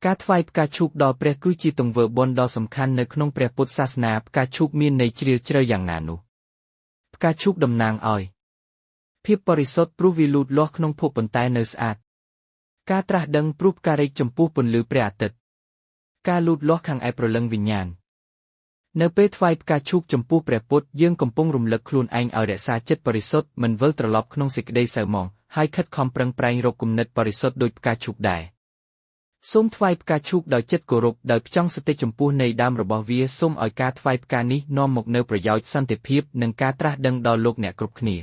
ការថ្វាយផ្កាឈូកដល់ព្រះគឺជាទង្វើបុណ្យដ៏សំខាន់នៅក្នុងព្រះពុទ្ធសាសនាផ្កាឈូកមានន័យជ្រាលជ្រៅយ៉ាងណានោះផ្កាឈូកតំណាងឲ្យភាពបរិសុទ្ធព្រោះវាលូតលាស់ក្នុងភពប៉ុន្តែនៅស្អាតការត្រាស់ដឹងព្រោះផ្ការែកចំពោះពន្លឺព្រះអាទិត្យការលូតលាស់ខាងឯព្រលឹងវិញ្ញាណនៅពេលថ្វាយផ្កាឈូកចំពោះព្រះពុទ្ធយើងកំពុងរំលឹកខ្លួនឯងឲ្យរក្សាចិត្តបរិសុទ្ធមិនវិលត្រឡប់ក្នុងសេចក្តីសៅហ្មងហើយខិតខំប្រឹងប្រែងរកគំនិតបរិសុទ្ធដូចផ្កាឈូកដែរសូមថ្វាយផ្កាឈូកដោយចិត្តគោរពដោយផ្ចង់សតិចំពោះន័យដើមរបស់វាសូមឲ្យការថ្វាយផ្កានេះនាំមកនូវប្រយោជន៍សន្តិភាពនិងការត្រាស់ដឹងដល់លោកអ្នកគ្រប់គ្នា